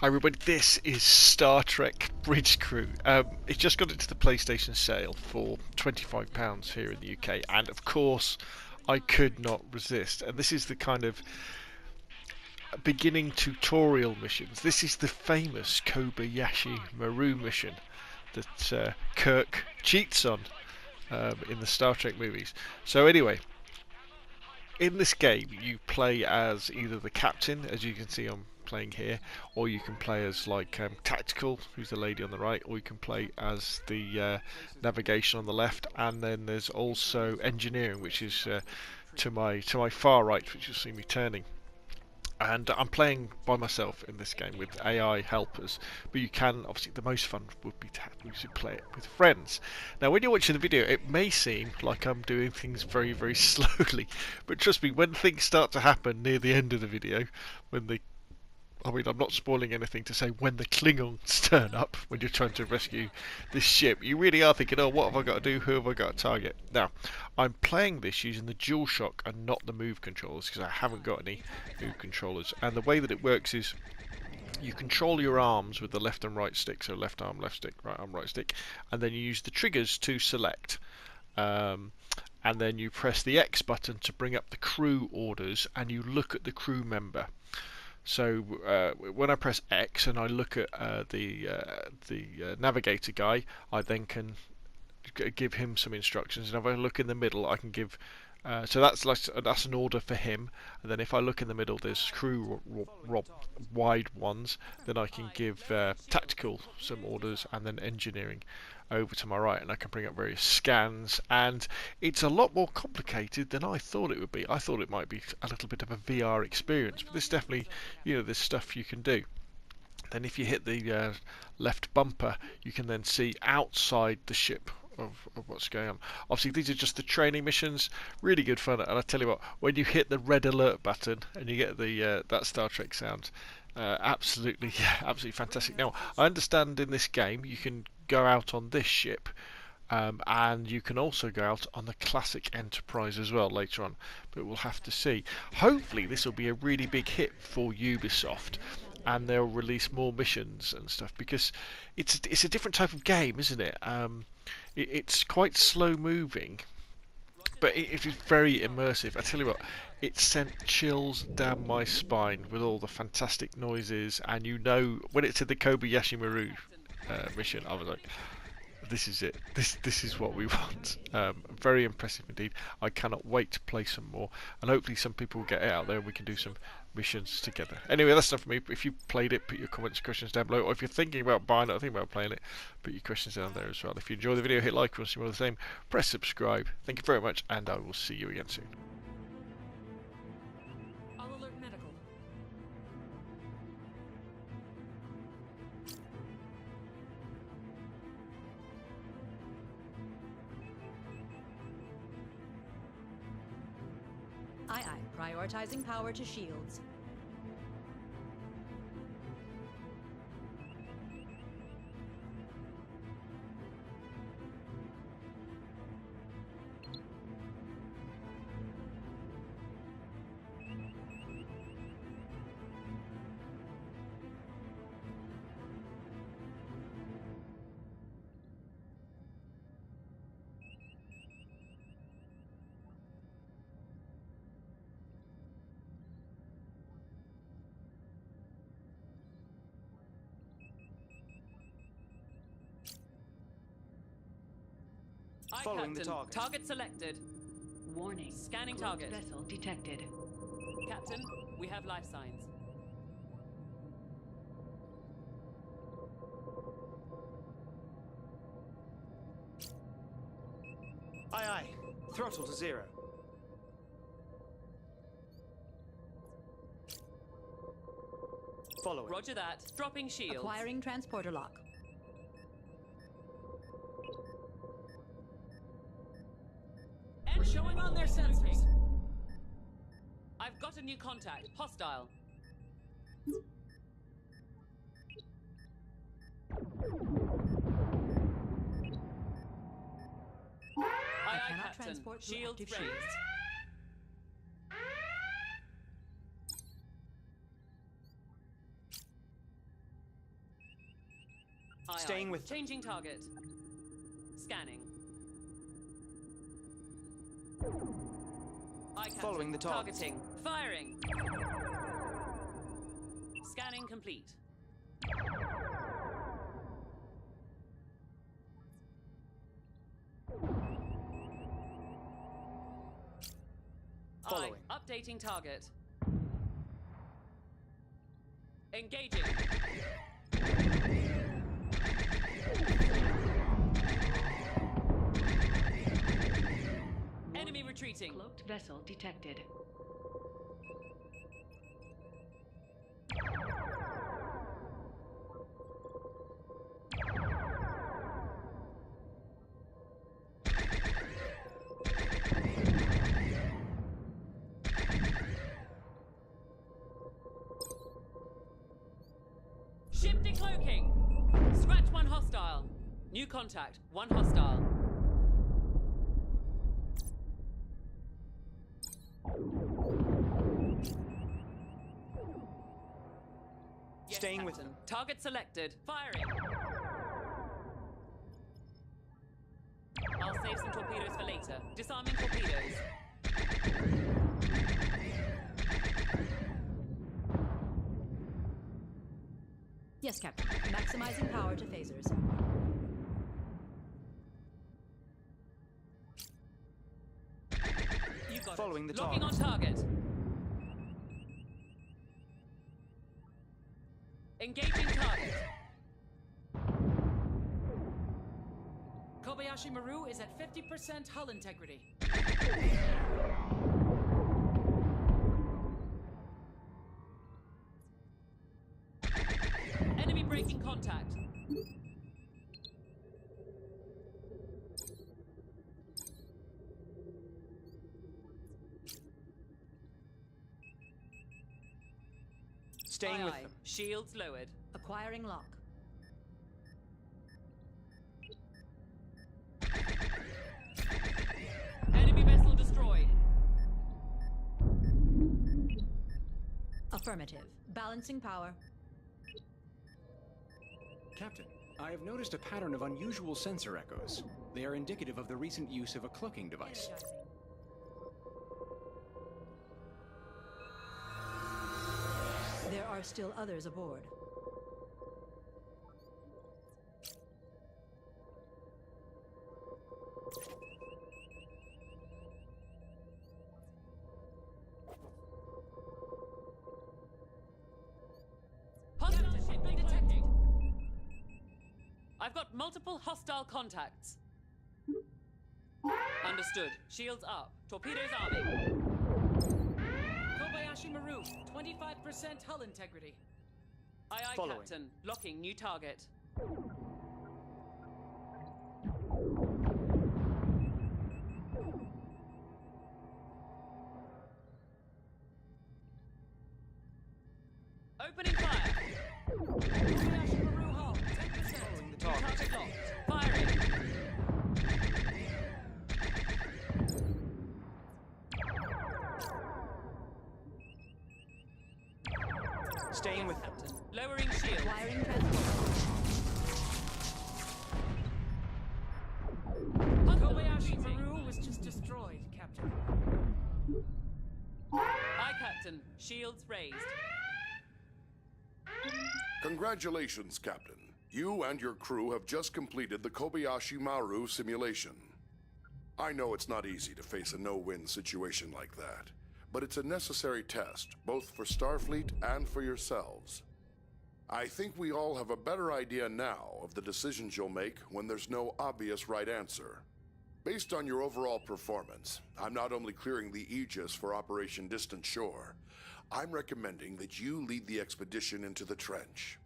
Hi everybody, this is Star Trek Bridge Crew. It just got into the PlayStation sale for £25 here in the UK, and of course I could not resist. And this is the kind of beginning tutorial missions. This is the famous Kobayashi Maru mission that Kirk cheats on in the Star Trek movies. So anyway, in this game you play as either the captain, as you can see I'm playing here, or you can play as like tactical, who's the lady on the right, or you can play as the navigation on the left, and then there's also engineering, which is to my far right, which you'll see me turning. And I'm playing by myself in this game with AI helpers, but you can, obviously the most fun would be to play it with friends. Now when you're watching the video it may seem like I'm doing things very, very slowly, but trust me, when things start to happen near the end of the video, when I'm not spoiling anything to say when the Klingons turn up, when you're trying to rescue this ship, you really are thinking, oh, what have I got to do? Who have I got to target? Now, I'm playing this using the DualShock and not the Move controllers, because I haven't got any Move controllers. And the way that it works is you control your arms with the left and right stick, so left arm, left stick, right arm, right stick, and then you use the triggers to select. And then you press the X button to bring up the crew orders, and you look at the crew member. So when I press X and I look at the navigator guy, I then can give him some instructions. And if I look in the middle, I can give. So that's an order for him. And then if I look in the middle, there's crew wide ones. Then I can give tactical some orders, and then engineering over to my right, and I can bring up various scans. And it's a lot more complicated than I thought it would be. I thought it might be a little bit of a VR experience, but this definitely, there's stuff you can do. Then if you hit the left bumper, you can then see outside the ship of what's going on. Obviously these are just the training missions, really good fun. And I tell you what, when you hit the red alert button and you get the that Star Trek sound, absolutely fantastic. Now I understand in this game you can go out on this ship, and you can also go out on the classic Enterprise as well later on, but we'll have to see. Hopefully this will be a really big hit for Ubisoft, and they'll release more missions and stuff, because it's a different type of game, isn't it? It's quite slow moving, but it is very immersive. I tell you what, it sent chills down my spine with all the fantastic noises, and when it said the Kobayashi Maru mission, I was like, this is it. This is what we want. Very impressive indeed. I cannot wait to play some more, and hopefully some people will get it out there and we can do some missions together. Anyway, that's enough for me. If you played it, put your comments and questions down below, or if you're thinking about buying it or thinking about playing it, put your questions down there as well. If you enjoy the video, hit like. If you want to see more of the same, press subscribe. Thank you very much, and I will see you again soon. I'll alert medical. Aye, aye. Prioritizing power to shields. Aye, Following Captain. the target. Target selected. Warning. Scanning Closed target. vessel detected. Captain, we have life signs. Aye, aye. Throttle to 0. Following. Roger that. Dropping shields. Acquiring transporter lock. We're showing on their sensors. I've got a new contact. Hostile. Aye, aye, cannot Captain. transport through Shields active raised. shields. Aye, Staying aye. with them. Changing target. Scanning. Aye, Captain. Following the target. Targeting. Firing. Scanning complete. Following. Aye. Updating target. Engaging. Enemy retreating. Cloaked vessel detected. Ship decloaking. Scratch one hostile. New contact. One hostile. Yes, Staying with Captain. them. Target selected. Firing. I'll save some torpedoes for later. Disarming torpedoes. Yes, Captain. Maximizing power to phasers. You got Following it. the Locking on target. target. Engaging target. Kobayashi Maru is at 50% hull integrity. Enemy breaking contact. Staying Aye, with aye. them. Shields lowered. Acquiring lock. Enemy vessel destroyed. Affirmative. Balancing power. Captain, I have noticed a pattern of unusual sensor echoes. They are indicative of the recent use of a cloaking device. Energizing. There are still others aboard. Hostile shipment detected. I've got multiple hostile contacts. Understood. Shields up. Torpedoes arming. Kobayashi Maru, 25% hull integrity. Aye, aye, Following. Captain. Locking new target. Opening fire. Kobayashi Maru hull, 10%. Following the New target. target locked. Firing. Staying with them. Captain. Lowering shield. Acquiring transport. Kobayashi Maru was just destroyed, Captain. Aye, Captain. Shields raised. Congratulations, Captain. You and your crew have just completed the Kobayashi Maru simulation. I know it's not easy to face a no-win situation like that, but it's a necessary test, both for Starfleet and for yourselves. I think we all have a better idea now of the decisions you'll make when there's no obvious right answer. Based on your overall performance, I'm not only clearing the Aegis for Operation Distant Shore, I'm recommending that you lead the expedition into the trench.